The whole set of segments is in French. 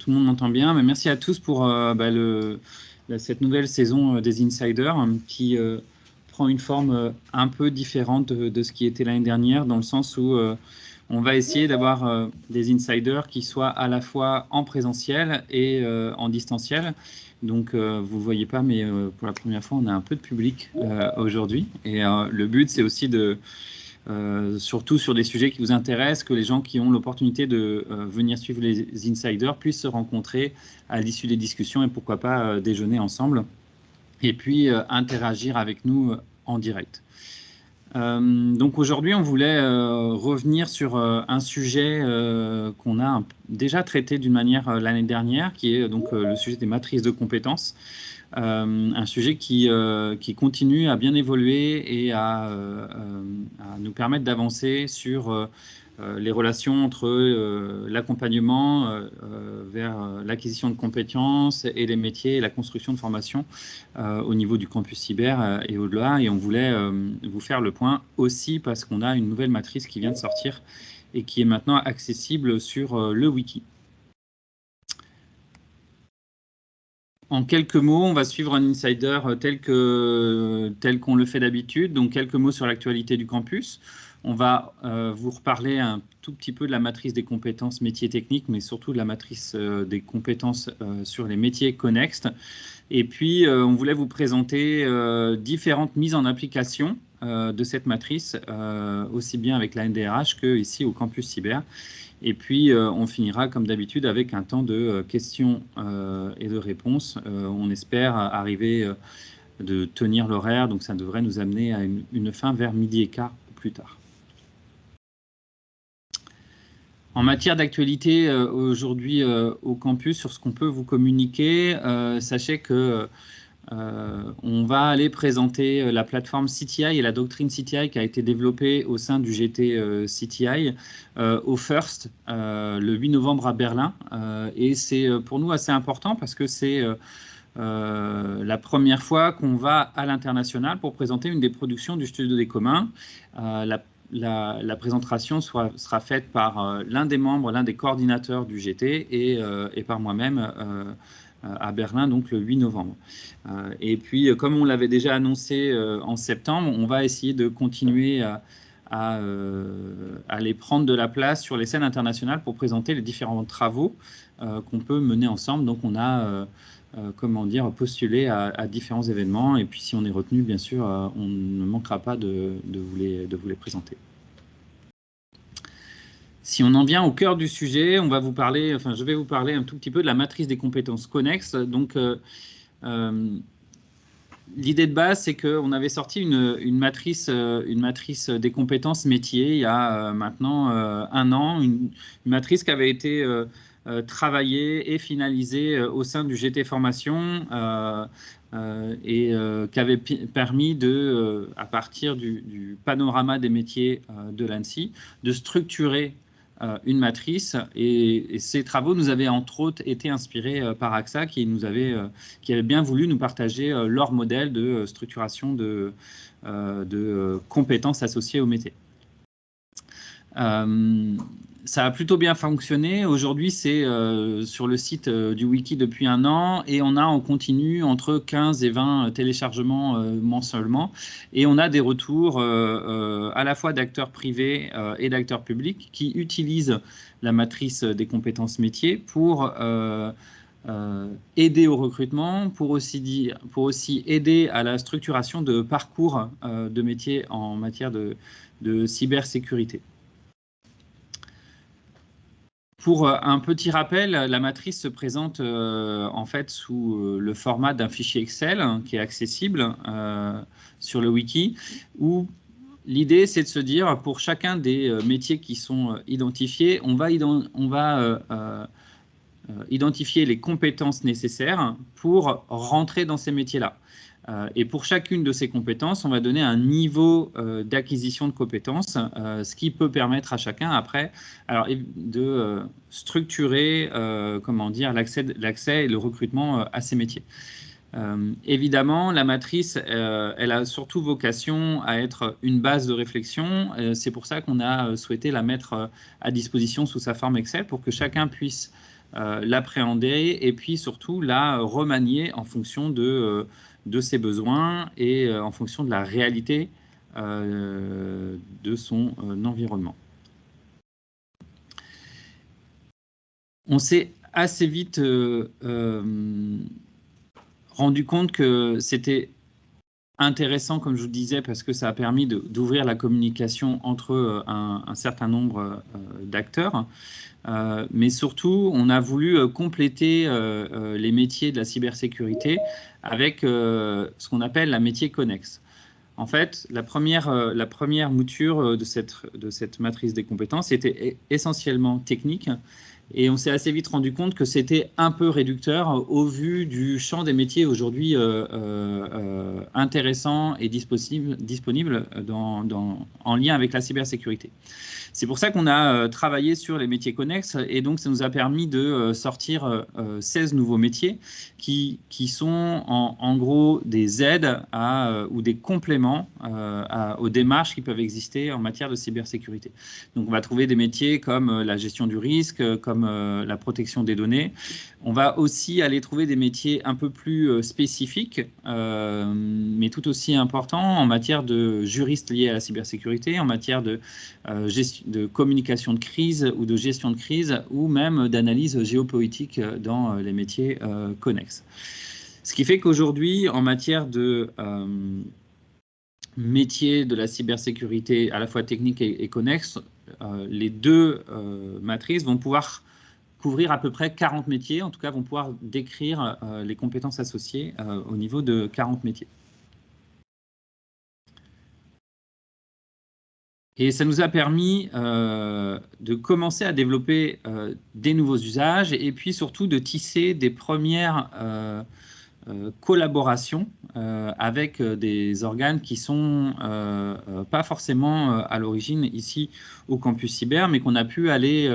tout le monde m'entend bien. Mais merci à tous pour cette nouvelle saison des Insiders qui prend une forme un peu différente de ce qui était l'année dernière, dans le sens où on va essayer d'avoir des Insiders qui soient à la fois en présentiel et en distanciel. Donc, vous ne voyez pas, mais pour la première fois, on a un peu de public aujourd'hui. Et le but, c'est aussi de... surtout sur des sujets qui vous intéressent, que les gens qui ont l'opportunité de venir suivre les Insiders puissent se rencontrer à l'issue des discussions et pourquoi pas déjeuner ensemble et puis interagir avec nous en direct. Donc aujourd'hui, on voulait revenir sur un sujet qu'on a déjà traité d'une manière l'année dernière, qui est donc le sujet des matrices de compétences. Un sujet qui continue à bien évoluer et à nous permettre d'avancer sur les relations entre l'accompagnement vers l'acquisition de compétences et les métiers et la construction de formation au niveau du campus cyber et au-delà. Et on voulait vous faire le point aussi parce qu'on a une nouvelle matrice qui vient de sortir et qui est maintenant accessible sur le wiki. En quelques mots, on va suivre un insider tel qu'on le fait d'habitude. Donc, quelques mots sur l'actualité du campus. On va vous reparler un tout petit peu de la matrice des compétences métiers techniques, mais surtout de la matrice des compétences sur les métiers connexes. Et puis, on voulait vous présenter différentes mises en application de cette matrice, aussi bien avec la NDRH que ici au campus cyber. Et puis, on finira comme d'habitude avec un temps de questions et de réponses. On espère arriver de tenir l'horaire, donc ça devrait nous amener à une fin vers 12h15 ou plus tard. En matière d'actualité aujourd'hui au campus, sur ce qu'on peut vous communiquer, sachez que on va aller présenter la plateforme CTI et la doctrine CTI qui a été développée au sein du GT CTI au FIRST le 8 novembre à Berlin. Et c'est pour nous assez important parce que c'est la première fois qu'on va à l'international pour présenter une des productions du Studio des communs. La présentation sera faite par l'un des membres, l'un des coordinateurs du GT et par moi-même à Berlin, donc le 8 novembre. Et puis, comme on l'avait déjà annoncé en septembre, on va essayer de continuer à aller prendre de la place sur les scènes internationales pour présenter les différents travaux qu'on peut mener ensemble. Donc, on a postulé à différents événements. Et puis, si on est retenu, bien sûr, on ne manquera pas de vous les présenter. Si on en vient au cœur du sujet, je vais vous parler un tout petit peu de la matrice des compétences connexes. Donc, l'idée de base, c'est qu'on avait sorti une matrice des compétences métiers il y a maintenant 1 an, une matrice qui avait été travaillée et finalisée au sein du GT Formation et qui avait permis à partir du panorama des métiers de l'ANSSI, de structurer une matrice et ces travaux nous avaient entre autres été inspirés par AXA qui avait bien voulu nous partager leur modèle de structuration de compétences associées au métier. Ça a plutôt bien fonctionné. Aujourd'hui, c'est sur le site du wiki depuis 1 an et on a en continu entre 15 et 20 téléchargements mensuellement. Et on a des retours à la fois d'acteurs privés et d'acteurs publics qui utilisent la matrice des compétences métiers pour aider au recrutement, pour aussi aider à la structuration de parcours de métiers en matière de cybersécurité. Pour un petit rappel, la matrice se présente en fait sous le format d'un fichier Excel qui est accessible sur le wiki, où l'idée c'est de se dire pour chacun des métiers qui sont identifiés, on va identifier les compétences nécessaires pour rentrer dans ces métiers-là. Et pour chacune de ces compétences, on va donner un niveau d'acquisition de compétences, ce qui peut permettre à chacun après de structurer l'accès et le recrutement à ces métiers. Évidemment, la matrice, elle a surtout vocation à être une base de réflexion. C'est pour ça qu'on a souhaité la mettre à disposition sous sa forme Excel pour que chacun puisse l'appréhender et puis surtout la remanier en fonction de ses besoins et en fonction de la réalité de son environnement. On s'est assez vite rendu compte que c'était intéressant, comme je vous disais, parce que ça a permis d'ouvrir la communication entre un certain nombre d'acteurs. Mais surtout, on a voulu compléter les métiers de la cybersécurité avec ce qu'on appelle la métier connexe. En fait, la première mouture de cette matrice des compétences était essentiellement technique. Et on s'est assez vite rendu compte que c'était un peu réducteur au vu du champ des métiers aujourd'hui intéressants et disponibles en lien avec la cybersécurité. C'est pour ça qu'on a travaillé sur les métiers connexes et donc ça nous a permis de sortir 16 nouveaux métiers qui sont en gros des aides ou des compléments aux démarches qui peuvent exister en matière de cybersécurité. Donc on va trouver des métiers comme la gestion du risque, comme la protection des données. On va aussi aller trouver des métiers un peu plus spécifiques, mais tout aussi importants en matière de juristes liés à la cybersécurité, en matière de communication de crise ou de gestion de crise, ou même d'analyse géopolitique dans les métiers connexes. Ce qui fait qu'aujourd'hui, en matière de métiers de la cybersécurité à la fois technique et connexe, les deux matrices vont pouvoir couvrir à peu près 40 métiers, en tout cas vont pouvoir décrire les compétences associées au niveau de 40 métiers. Et ça nous a permis de commencer à développer des nouveaux usages et puis surtout de tisser des premières collaborations avec des organes qui sont pas forcément à l'origine ici au campus cyber, mais qu'on a pu aller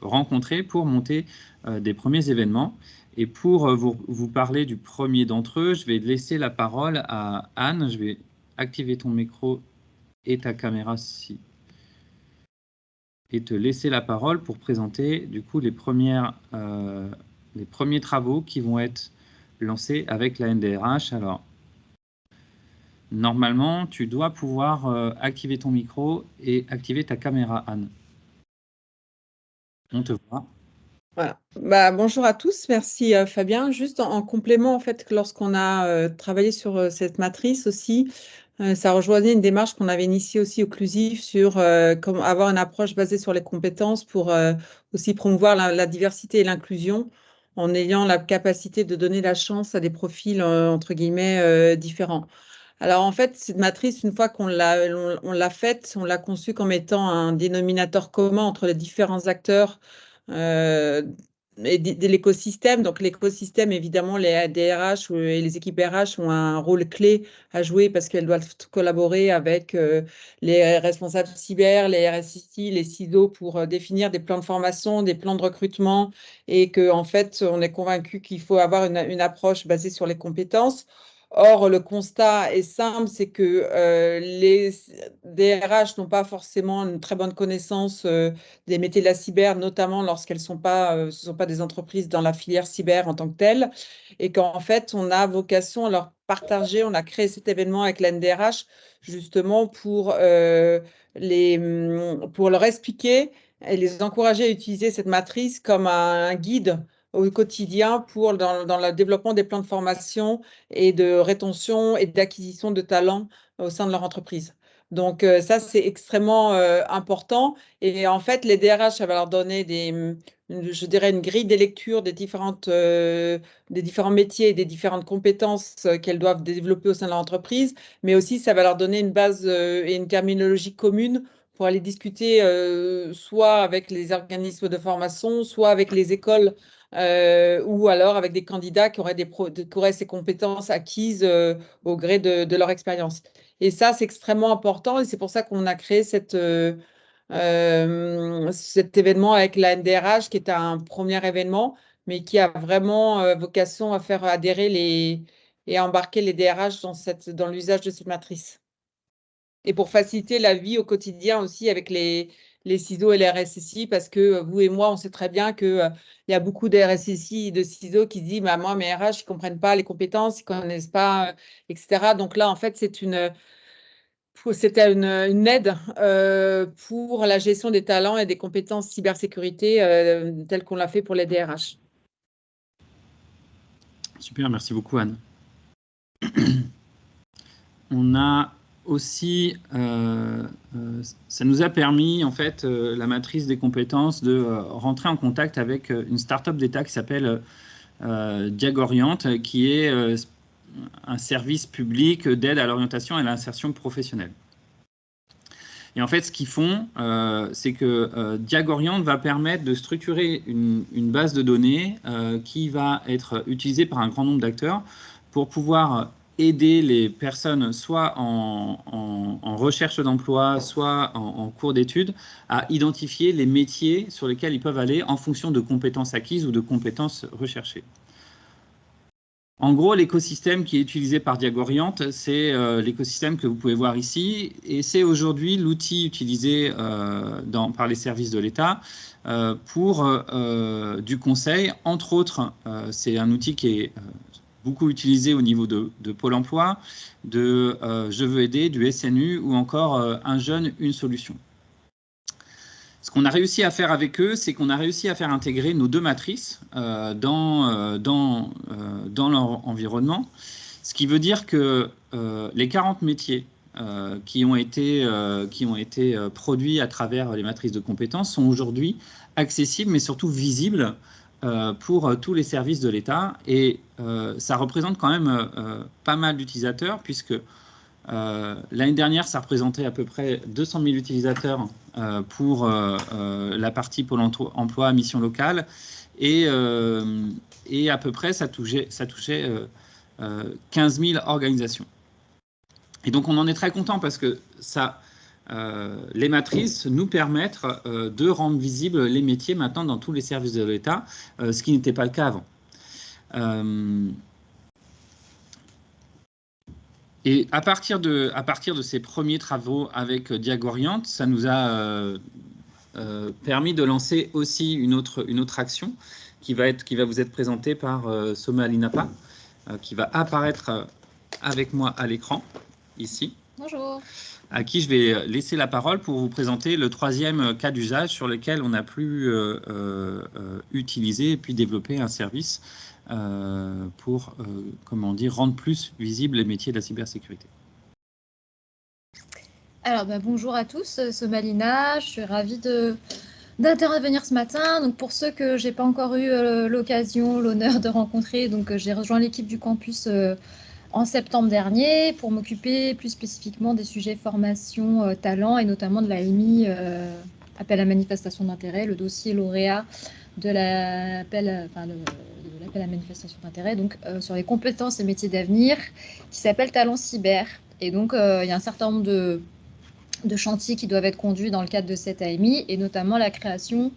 rencontrer pour monter des premiers événements. Et pour vous parler du premier d'entre eux, je vais laisser la parole à Anne. Je vais activer ton micro et ta caméra et te laisser la parole pour présenter du coup les premiers travaux qui vont être lancés avec la NDRH. Alors, normalement, tu dois pouvoir activer ton micro et activer ta caméra, Anne. On te voit. Voilà. Bonjour à tous, merci Fabien. Juste en complément, en fait, lorsqu'on a travaillé sur cette matrice aussi, ça rejoignait une démarche qu'on avait initiée aussi au CLUSIF sur comment avoir une approche basée sur les compétences pour aussi promouvoir la diversité et l'inclusion en ayant la capacité de donner la chance à des profils entre guillemets différents. Alors en fait, cette matrice, une fois qu'on l'a faite, on l'a conçue comme étant un dénominateur commun entre les différents acteurs et de l'écosystème. Donc l'écosystème, évidemment, les DRH et les équipes RH ont un rôle clé à jouer parce qu'elles doivent collaborer avec les responsables cyber, les RSSI, les CISO pour définir des plans de formation, des plans de recrutement et qu'en fait, on est convaincu qu'il faut avoir une approche basée sur les compétences. Or, le constat est simple, c'est que les DRH n'ont pas forcément une très bonne connaissance des métiers de la cyber, notamment lorsqu'elles ce ne sont pas des entreprises dans la filière cyber en tant que telle, et qu'en fait, on a vocation à leur partager, on a créé cet événement avec la NDRH justement pour leur expliquer et les encourager à utiliser cette matrice comme un guide au quotidien dans le développement des plans de formation et de rétention et d'acquisition de talents au sein de leur entreprise. Donc, ça, c'est extrêmement important. Et en fait, les DRH, ça va leur donner je dirais, une grille des lectures des différents métiers et des différentes compétences qu'elles doivent développer au sein de leur entreprise. Mais aussi, ça va leur donner une base et une terminologie commune pour aller discuter soit avec les organismes de formation, soit avec les écoles ou alors avec des candidats qui auraient ces compétences acquises au gré de leur expérience. Et ça, c'est extrêmement important et c'est pour ça qu'on a créé cet événement avec la NDRH qui est un premier événement, mais qui a vraiment vocation à faire adhérer et à embarquer les DRH dans l'usage de cette matrice. Et pour faciliter la vie au quotidien aussi avec les les ciseaux et les RSSI, parce que vous et moi, on sait très bien qu'il y a beaucoup de RSSI et de ciseaux qui se disent, bah, moi, mes RH, ils ne comprennent pas les compétences, ils ne connaissent pas, etc. Donc là, en fait, c'était une aide pour la gestion des talents et des compétences cybersécurité telles qu'on l'a fait pour les DRH. Super, merci beaucoup Anne. On a aussi, ça nous a permis, en fait, la matrice des compétences, de rentrer en contact avec une start-up d'État qui s'appelle Diagorient, qui est un service public d'aide à l'orientation et à l'insertion professionnelle. Et en fait, ce qu'ils font, c'est que Diagorient va permettre de structurer une base de données qui va être utilisée par un grand nombre d'acteurs pour pouvoir aider les personnes soit en recherche d'emploi, soit en cours d'études, à identifier les métiers sur lesquels ils peuvent aller en fonction de compétences acquises ou de compétences recherchées. En gros, l'écosystème qui est utilisé par Diagorient, c'est l'écosystème que vous pouvez voir ici, et c'est aujourd'hui l'outil utilisé par les services de l'État pour du conseil. Entre autres, c'est un outil qui est beaucoup utilisé au niveau de Pôle emploi, de Je veux aider, du SNU, ou encore Un jeune, une solution. Ce qu'on a réussi à faire avec eux, c'est qu'on a réussi à faire intégrer nos deux matrices dans leur environnement, ce qui veut dire que les 40 métiers qui ont été produits à travers les matrices de compétences sont aujourd'hui accessibles, mais surtout visibles pour tous les services de l'État. Et ça représente quand même pas mal d'utilisateurs, puisque l'année dernière, ça représentait à peu près 200 000 utilisateurs pour la partie Pôle emploi, mission locale, et à peu près, ça touchait 15 000 organisations. Et donc, on en est très content parce que les matrices nous permettent de rendre visibles les métiers maintenant dans tous les services de l'État, ce qui n'était pas le cas avant. Et à partir de ces premiers travaux avec Diagorient, ça nous a permis de lancer aussi une autre action qui va vous être présentée par Somalie Napa, qui va apparaître avec moi à l'écran, ici. Bonjour. À qui je vais laisser la parole pour vous présenter le troisième cas d'usage sur lequel on a pu utiliser et puis développer un service pour, comment dire, rendre plus visibles les métiers de la cybersécurité. Alors, bonjour à tous, Somalina, je suis ravie d'intervenir ce matin. Donc, pour ceux que j'ai pas encore eu l'occasion, l'honneur de rencontrer, donc j'ai rejoint l'équipe du campus en septembre dernier pour m'occuper plus spécifiquement des sujets formation, talent et notamment de l'AMI, appel à manifestation d'intérêt, le dossier lauréat de l'appel à manifestation d'intérêt, donc sur les compétences et métiers d'avenir, qui s'appelle Talent Cyber. Et donc, il y a un certain nombre de chantiers qui doivent être conduits dans le cadre de cette AMI, et notamment la création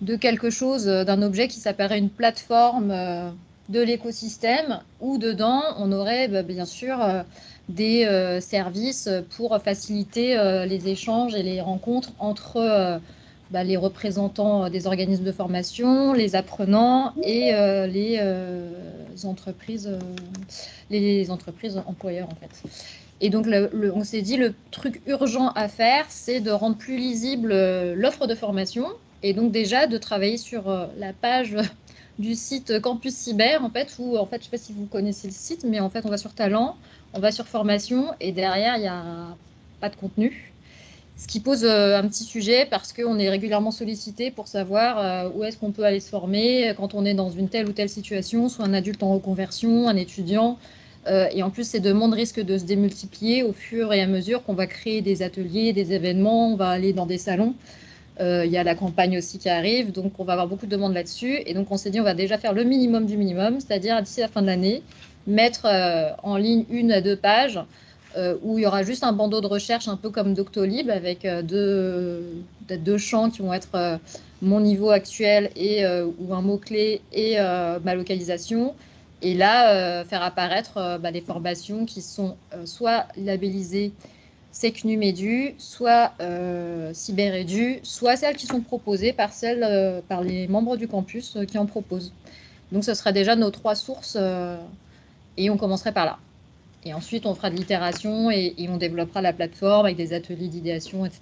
de quelque chose, d'un objet qui s'appellerait une plateforme de l'écosystème, où dedans, on aurait bien sûr des services pour faciliter les échanges et les rencontres entre les représentants des organismes de formation, les apprenants et les entreprises employeurs, en fait. Et donc, on s'est dit, le truc urgent à faire, c'est de rendre plus lisible l'offre de formation, et donc déjà de travailler sur la page du site Campus Cyber, en fait, où, en fait, je ne sais pas si vous connaissez le site, mais en fait, on va sur talent, on va sur formation, et derrière, il n'y a pas de contenu. Ce qui pose un petit sujet, parce qu'on est régulièrement sollicité pour savoir où est-ce qu'on peut aller se former quand on est dans une telle ou telle situation, soit un adulte en reconversion, un étudiant. Et en plus, ces demandes risquent de se démultiplier au fur et à mesure qu'on va créer des ateliers, des événements, on va aller dans des salons. Il y a la campagne aussi qui arrive, donc on va avoir beaucoup de demandes là-dessus. Et donc, on s'est dit, on va déjà faire le minimum du minimum, c'est-à-dire d'ici la fin de l'année, mettre en ligne 1 à 2 pages où il y aura juste un bandeau de recherche, un peu comme Doctolib, avec deux champs qui vont être mon niveau actuel ou un mot-clé et ma localisation. Et là, faire apparaître des formations qui sont soit labellisées SecNumEdu, soit CyberEdu, soit celles qui sont proposées par les membres du campus qui en proposent. Donc, ce sera déjà nos 3 sources et on commencerait par là. Et ensuite, on fera de l'itération et on développera la plateforme avec des ateliers d'idéation, etc.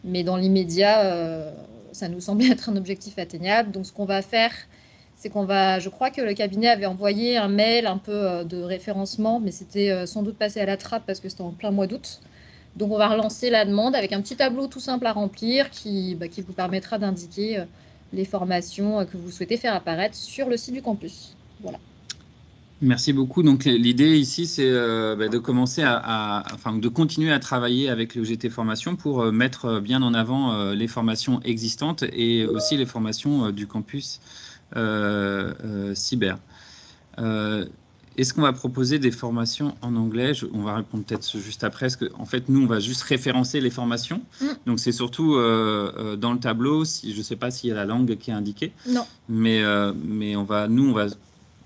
Mais dans l'immédiat, ça nous semble être un objectif atteignable. Donc, ce qu'on va faire, c'est je crois que le cabinet avait envoyé un mail un peu de référencement, mais c'était sans doute passé à la trappe parce que c'était en plein mois d'août. Donc, on va relancer la demande avec un petit tableau tout simple à remplir qui vous permettra d'indiquer les formations que vous souhaitez faire apparaître sur le site du campus. Voilà. Merci beaucoup. Donc, l'idée ici, c'est de commencer de continuer à travailler avec le GT Formation pour mettre bien en avant les formations existantes et aussi les formations du campus cyber. Est-ce qu'on va proposer des formations en anglais? On va répondre peut-être juste après, parce qu'en fait, nous, on va juste référencer les formations. Donc, c'est surtout dans le tableau, je ne sais pas s'il y a la langue qui est indiquée. Non. Mais on va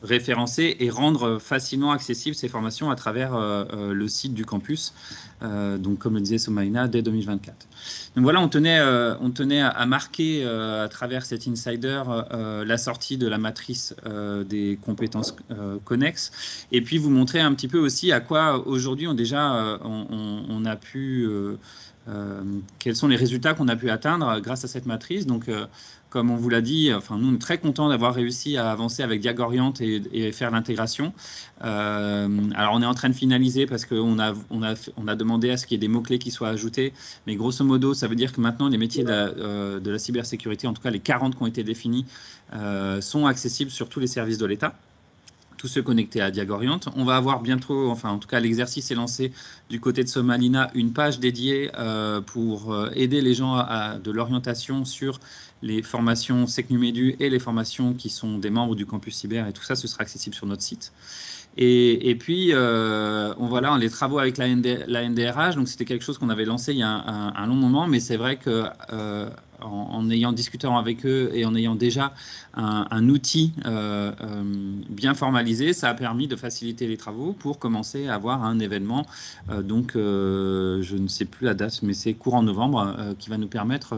référencer et rendre facilement accessibles ces formations à travers le site du campus, donc comme le disait Soumaïna, dès 2024. Donc voilà, on tenait à marquer à travers cet insider la sortie de la matrice des compétences connexes, et puis vous montrer un petit peu aussi à quoi aujourd'hui on a pu... quels sont les résultats qu'on a pu atteindre grâce à cette matrice. Donc, comme on vous l'a dit, nous, on est très contents d'avoir réussi à avancer avec Diagorient et faire l'intégration. Alors, on est en train de finaliser parce qu'on a demandé à ce qu'il y ait des mots-clés qui soient ajoutés. Mais grosso modo, ça veut dire que maintenant, les métiers de la cybersécurité, en tout cas les 40 qui ont été définis, sont accessibles sur tous les services de l'État, tous ceux connectés à Diagorient. On va avoir bientôt, en tout cas l'exercice est lancé du côté de Somalina, une page dédiée pour aider les gens de l'orientation sur les formations SecNumEdu et les formations qui sont des membres du campus cyber, et tout ça, ce sera accessible sur notre site. Et puis, les travaux avec la NDRH, donc c'était quelque chose qu'on avait lancé il y a un long moment, mais c'est vrai que en ayant discuté avec eux et en ayant déjà un outil bien formalisé, ça a permis de faciliter les travaux pour commencer à avoir un événement. Je ne sais plus la date, mais c'est courant novembre, qui va nous permettre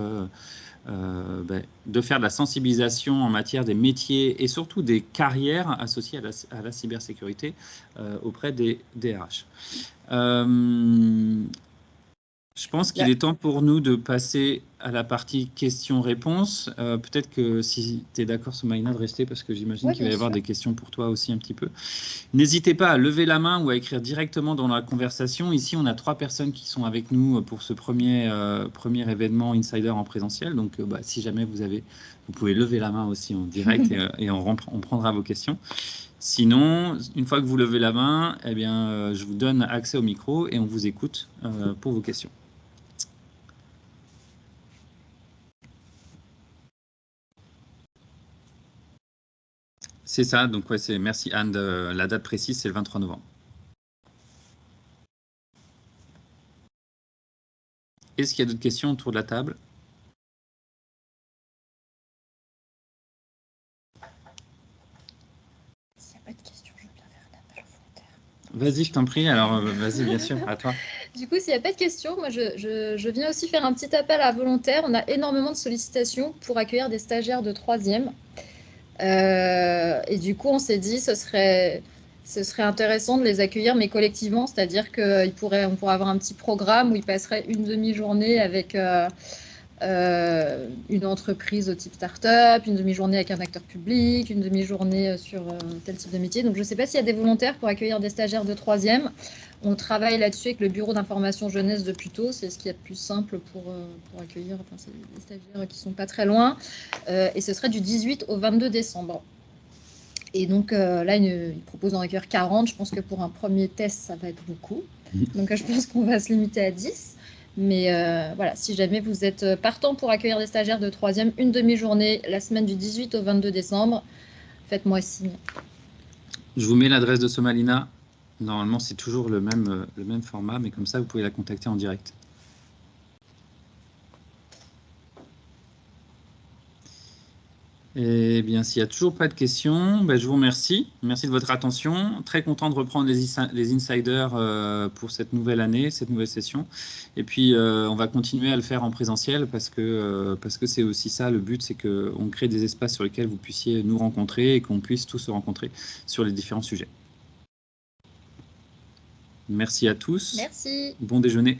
de faire de la sensibilisation en matière des métiers et surtout des carrières associées à la cybersécurité auprès des DRH. Je pense qu'il est temps pour nous de passer à la partie questions-réponses. Peut-être que si tu es d'accord, Soumaïna, de rester, parce que j'imagine qu'il va y avoir des questions pour toi aussi un petit peu. N'hésitez pas à lever la main ou à écrire directement dans la conversation. Ici, on a 3 personnes qui sont avec nous pour ce premier événement Insider en présentiel. Donc, si jamais vous pouvez lever la main aussi en direct et on prendra vos questions. Sinon, une fois que vous levez la main, je vous donne accès au micro et on vous écoute pour vos questions. C'est ça, donc merci Anne, la date précise, c'est le 23 novembre. Est-ce qu'il y a d'autres questions autour de la table? S'il n'y a pas de questions, je veux bien faire un appel volontaire. Vas-y, je t'en prie, alors vas-y, bien sûr, à toi. Du coup, s'il n'y a pas de questions, moi je viens aussi faire un petit appel à volontaires. On a énormément de sollicitations pour accueillir des stagiaires de 3e. Et du coup, on s'est dit ce serait intéressant de les accueillir, mais collectivement, c'est-à-dire qu'on pourrait avoir un petit programme où ils passeraient une demi-journée avec une entreprise au type start-up, une demi-journée avec un acteur public, une demi-journée sur tel type de métier. Donc, je ne sais pas s'il y a des volontaires pour accueillir des stagiaires de 3e. On travaille là-dessus avec le bureau d'information jeunesse de Puteaux. C'est ce qu'il y a de plus simple pour accueillir des stagiaires qui ne sont pas très loin. Et ce serait du 18 au 22 décembre. Et donc là, il propose d'en accueillir 40. Je pense que pour un premier test, ça va être beaucoup. Donc je pense qu'on va se limiter à 10. Mais voilà, si jamais vous êtes partant pour accueillir des stagiaires de 3e, une demi-journée, la semaine du 18 au 22 décembre, faites-moi signe. Je vous mets l'adresse de Somalina. Normalement, c'est toujours le même format, mais comme ça, vous pouvez la contacter en direct. Eh bien, s'il n'y a toujours pas de questions, je vous remercie. Merci de votre attention. Très content de reprendre les insiders pour cette nouvelle année, cette nouvelle session. Et puis, on va continuer à le faire en présentiel parce que c'est aussi ça, le but, c'est qu'on crée des espaces sur lesquels vous puissiez nous rencontrer et qu'on puisse tous se rencontrer sur les différents sujets. Merci à tous. Merci. Bon déjeuner.